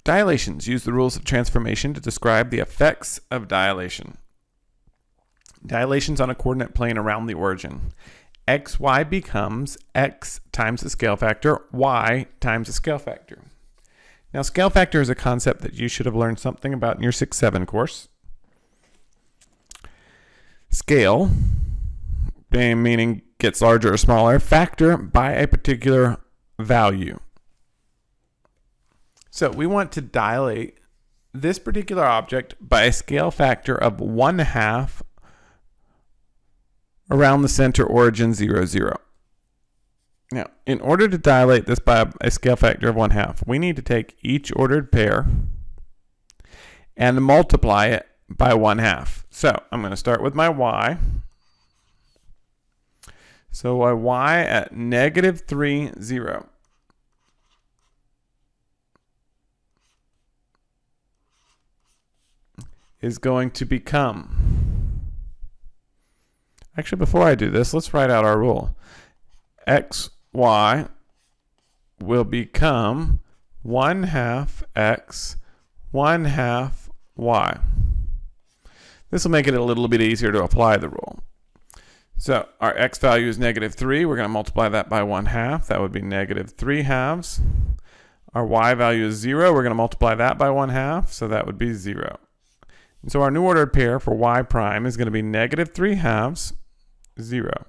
Dilations use the rules of transformation to describe the effects of dilation. Dilations on a coordinate plane around the origin. xy becomes x times the scale factor, y times the scale factor. Now, scale factor is a concept that you should have learned something about in your 6-7 course. Scale, meaning gets larger or smaller, factor by a particular value. So we want to dilate this particular object by a scale factor of 1/2 around the center origin 0, 0. Now, in order to dilate this by a scale factor of 1/2, we need to take each ordered pair and multiply it by 1/2. So I'm going to start with my y. So my y at -3, 0. is going to become, actually before I do this, let's write out our rule. xy will become 1/2 x, 1/2 y. This will make it a little bit easier to apply the rule. So our x value is -3. We're going to multiply that by 1/2. That would be -3/2. Our y value is 0. We're going to multiply that by 1/2. So that would be 0. And so our new ordered pair for y prime is going to be -3/2, 0.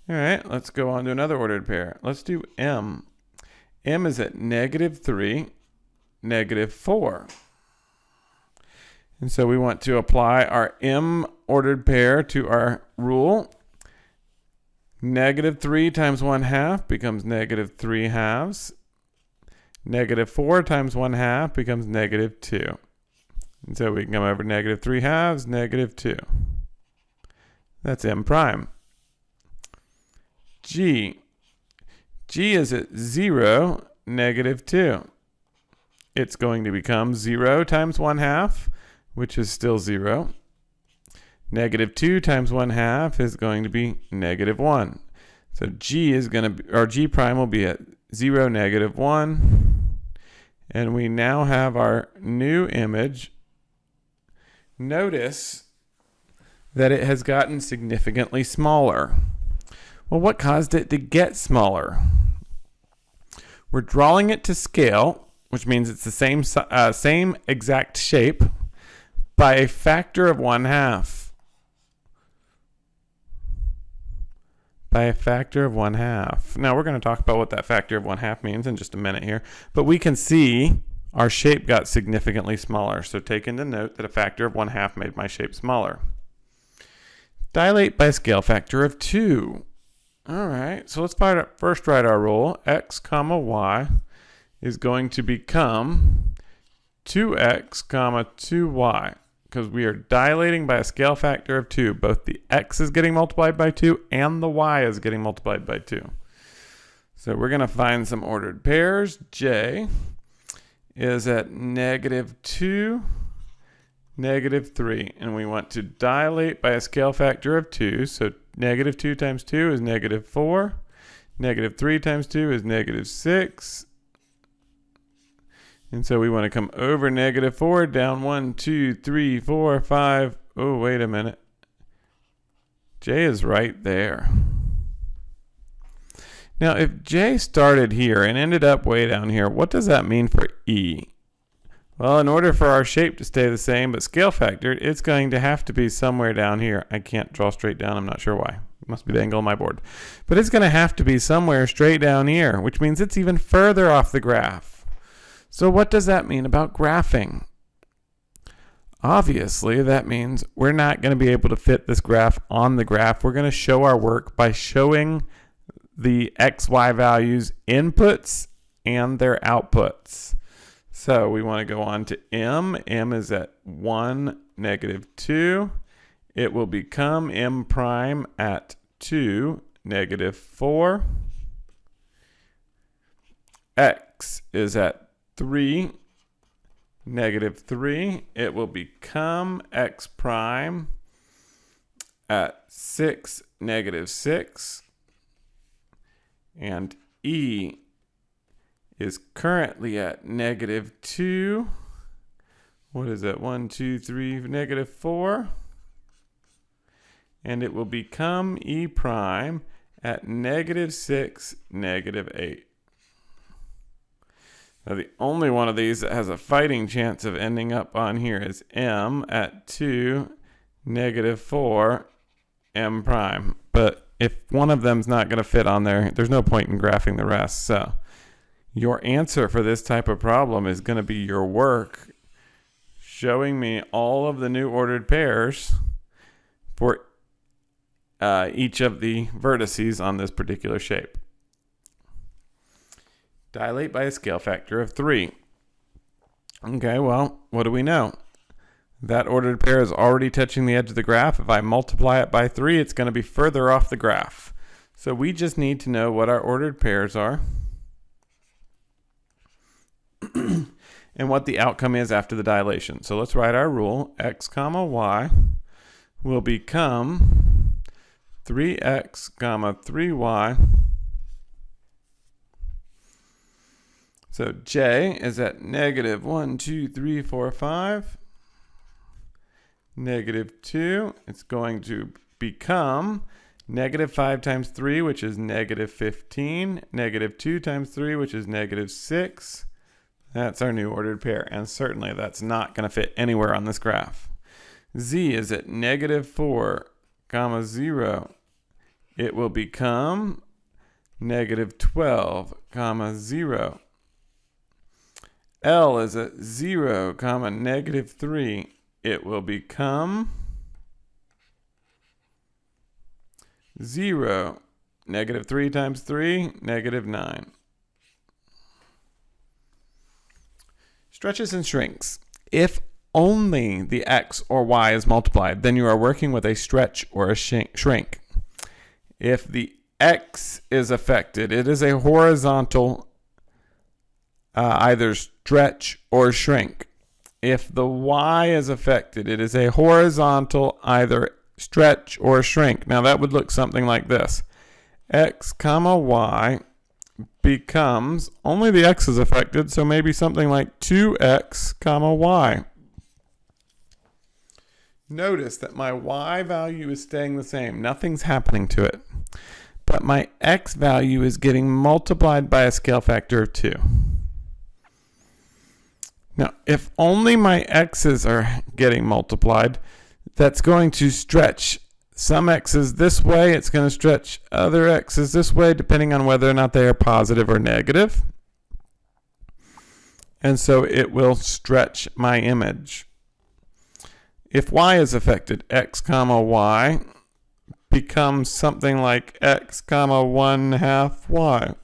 All right, let's go on to another ordered pair. Let's do m. M is at -3, -4. And so we want to apply our m ordered pair to our rule. -3 times 1/2 becomes -3/2. -4 times 1/2 becomes -2. And so we can come over -3/2, -2. That's m prime. G. G is at 0, -2. It's going to become 0 times 1/2, which is still 0. -2 times 1/2 is going to be -1. So G is going to be, or G prime will be at 0, -1. And we now have our new image. Notice that it has gotten significantly smaller. Well, what caused it to get smaller? We're drawing it to scale, which means it's the same exact shape, by a factor of 1/2. By a factor of 1/2. Now we're going to talk about what that factor of 1/2 means in just a minute here, but we can see our shape got significantly smaller. So take into note that a factor of 1/2 made my shape smaller. Dilate by a scale factor of 2. All right, so let's first write our rule. X comma y is going to become 2x comma 2y, because we are dilating by a scale factor of 2. Both the x is getting multiplied by 2 and the y is getting multiplied by 2. So we're going to find some ordered pairs. J is at -2, -3. And we want to dilate by a scale factor of 2. So -2 times 2 is -4. -3 times 2 is -6. And so we want to come over -4, down 1, 2, 3, 4, 5. Oh, wait a minute. J is right there. Now, if J started here and ended up way down here, what does that mean for E? Well, in order for our shape to stay the same but scale factored, it's going to have to be somewhere down here. I can't draw straight down. I'm not sure why. It must be the angle on my board. But it's going to have to be somewhere straight down here, which means it's even further off the graph. So what does that mean about graphing? Obviously, that means we're not going to be able to fit this graph on the graph. We're going to show our work by showing the XY values inputs and their outputs. So we want to go on to M. M is at 1, -2. It will become M prime at 2, -4. X is at 3, -3. It will become X prime at 6, -6. And E is currently at -2. What is that? 1, 2, 3, -4. And it will become E prime at -6, -8. Now the only one of these that has a fighting chance of ending up on here is M at 2, -4, M prime. But if one of them's not going to fit on there, there's no point in graphing the rest. So your answer for this type of problem is going to be your work showing me all of the new ordered pairs for each of the vertices on this particular shape. Dilate by a scale factor of 3. Okay, well, what do we know? That ordered pair is already touching the edge of the graph. If I multiply it by 3, it's going to be further off the graph. So we just need to know what our ordered pairs are and what the outcome is after the dilation. So let's write our rule. X comma y will become 3x comma 3y. So J is at -1, 2, 3, 4, 5. -2. It's going to become -5 times 3, which is -15. -2 times 3, which is -6. That's our new ordered pair. And certainly that's not going to fit anywhere on this graph. Z is at -4, 0. It will become -12, 0. L is at 0, -3. It will become 0. -3 times 3, -9. Stretches and shrinks. If only the x or y is multiplied, then you are working with a stretch or a shrink. If the x is affected, it is a horizontal either stretch or shrink. If the y is affected, it is a horizontal either stretch or shrink. Now that would look something like this. X comma y becomes, only the x is affected, so maybe something like 2x comma y. Notice that my y value is staying the same. Nothing's happening to it. But my x value is getting multiplied by a scale factor of 2. Now, if only my x's are getting multiplied, that's going to stretch some x's this way. It's going to stretch other x's this way, depending on whether or not they are positive or negative. And so it will stretch my image. If y is affected, x comma y becomes something like x comma 1/2 y.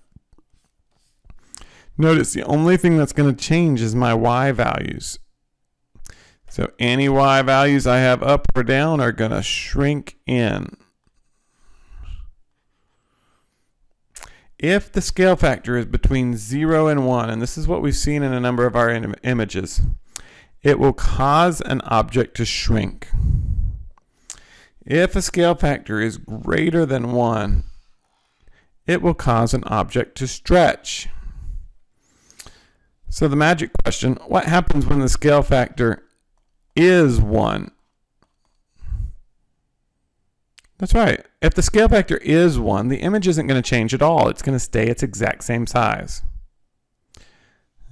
Notice the only thing that's going to change is my y values. So any y values I have up or down are going to shrink in. If the scale factor is between 0 and 1, and this is what we've seen in a number of our images, it will cause an object to shrink. If a scale factor is greater than 1, it will cause an object to stretch. So the magic question, what happens when the scale factor is 1? That's right. If the scale factor is 1, the image isn't going to change at all. It's going to stay its exact same size.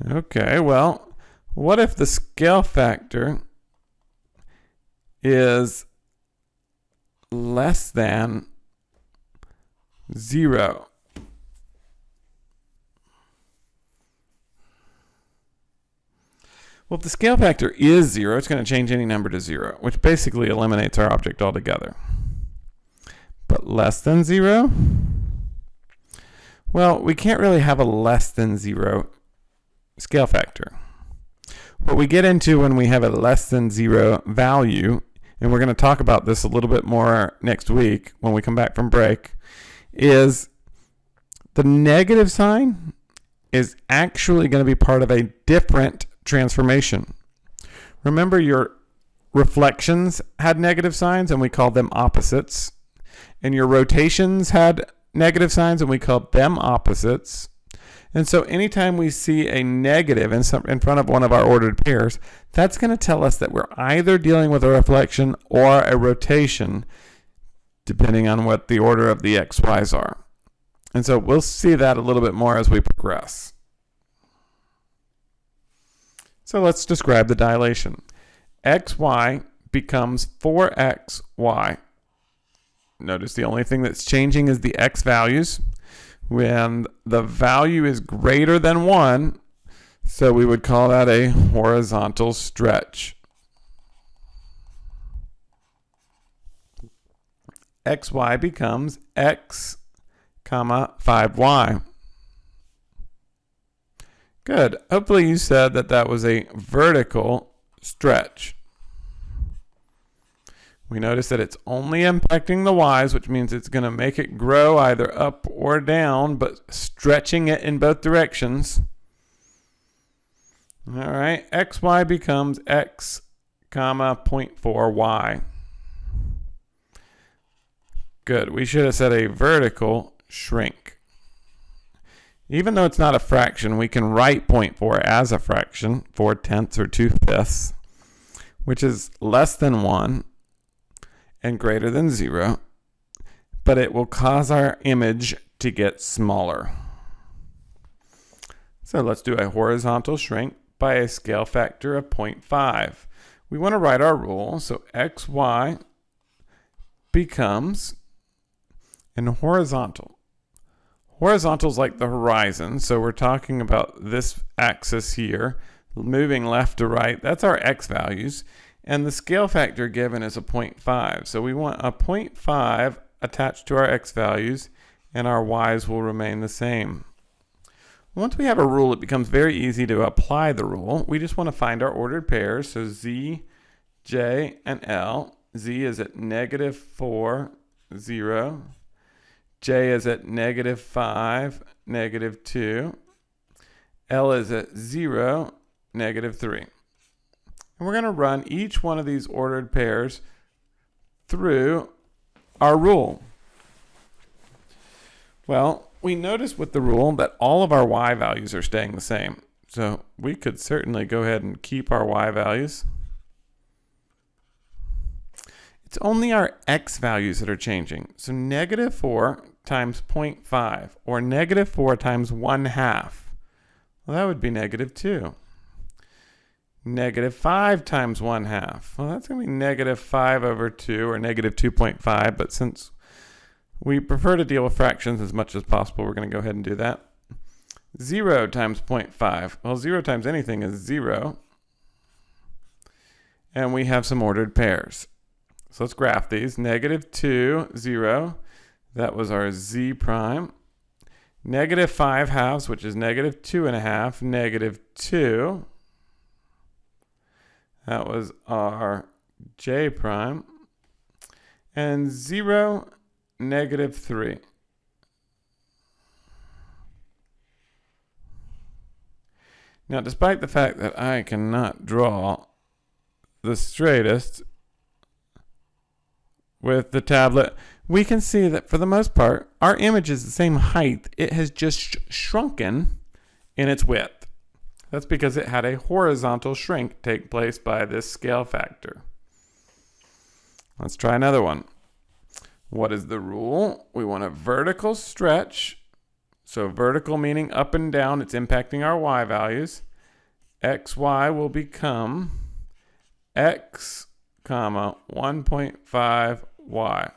Okay, well, what if the scale factor is less than 0? Well, if the scale factor is 0, it's going to change any number to 0, which basically eliminates our object altogether. But less than 0? Well, we can't really have a less than 0 scale factor. What we get into when we have a less than 0 value, and we're going to talk about this a little bit more next week when we come back from break, is the negative sign is actually going to be part of a different transformation. Remember, your reflections had negative signs and we called them opposites, and your rotations had negative signs and we call them opposites. And so anytime we see a negative in front of one of our ordered pairs, that's going to tell us that we're either dealing with a reflection or a rotation, depending on what the order of the xy's are. And so we'll see that a little bit more as we progress. So let's describe the dilation. xy becomes 4xy. Notice the only thing that's changing is the x values. When the value is greater than 1, so we would call that a horizontal stretch. xy becomes x, 5y. Good. Hopefully you said that that was a vertical stretch. We notice that it's only impacting the y's, which means it's going to make it grow either up or down, but stretching it in both directions. All right, xy becomes x, 0.4y. Good. We should have said a vertical shrink. Even though it's not a fraction, we can write 0.4 as a fraction, 4/10 or 2/5, which is less than 1 and greater than 0, but it will cause our image to get smaller. So let's do a horizontal shrink by a scale factor of 0.5. We want to write our rule, so xy becomes in horizontal. Horizontal is like the horizon, so we're talking about this axis here, moving left to right. That's our x values. And the scale factor given is a 0.5. So we want a 0.5 attached to our x values, and our y's will remain the same. Once we have a rule, it becomes very easy to apply the rule. We just want to find our ordered pairs. So z, j, and l. Z is at -4, 0. J is at -5, -2. L is at 0, -3. And we're going to run each one of these ordered pairs through our rule. Well, we notice with the rule that all of our y values are staying the same. So we could certainly go ahead and keep our y values. It's only our x values that are changing. So -4 times 0.5 or -4 times 1/2. Well, that would be -2. -5 times 1/2. Well, that's going to be -5/2 or -2.5. But since we prefer to deal with fractions as much as possible, we're going to go ahead and do that. 0 times 0.5. Well, 0 times anything is 0. And we have some ordered pairs. So let's graph these. -2, 0. That was our z prime. -5/2, which is -2.5, -2. That was our j prime. And 0, -3. Now, despite the fact that I cannot draw the straightest with the tablet, we can see that for the most part, our image is the same height. It has just shrunken in its width. That's because it had a horizontal shrink take place by this scale factor. Let's try another one. What is the rule? We want a vertical stretch. So vertical meaning up and down, it's impacting our y values. xy will become x, 1.5y.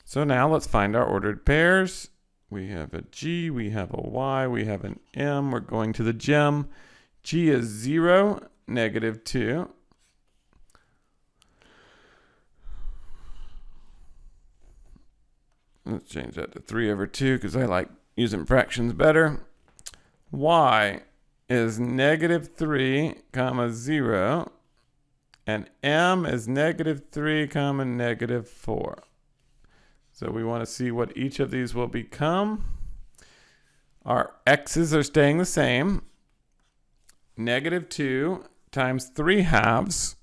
So now let's find our ordered pairs. We have a G, we have a Y, we have an M. We're going to the gem. G is 0, -2. Let's change that to 3/2 because I like using fractions better. Y is -3, 0. And M is -3, -4. So we want to see what each of these will become. Our x's are staying the same. -2 times 3/2.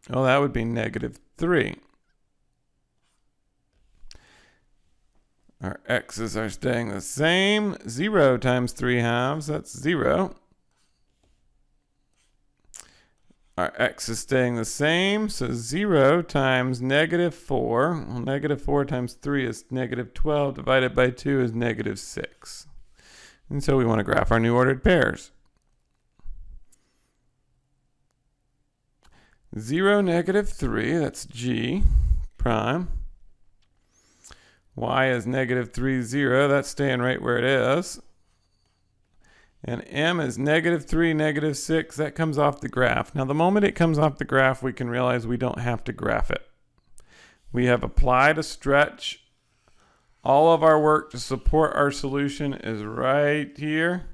Oh, that would be -3. Our x's are staying the same. 0 times 3/2, that's 0. Our x is staying the same, so 0 times -4. Well, -4 times 3 is -12, divided by 2 is -6. And so we want to graph our new ordered pairs. 0, -3, that's g prime. Y is -3, 0, that's staying right where it is. And m is -3, -6, that comes off the graph. Now the moment it comes off the graph, we can realize we don't have to graph it. We have applied a stretch. All of our work to support our solution is right here.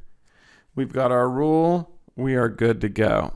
We've got our rule. We are good to go.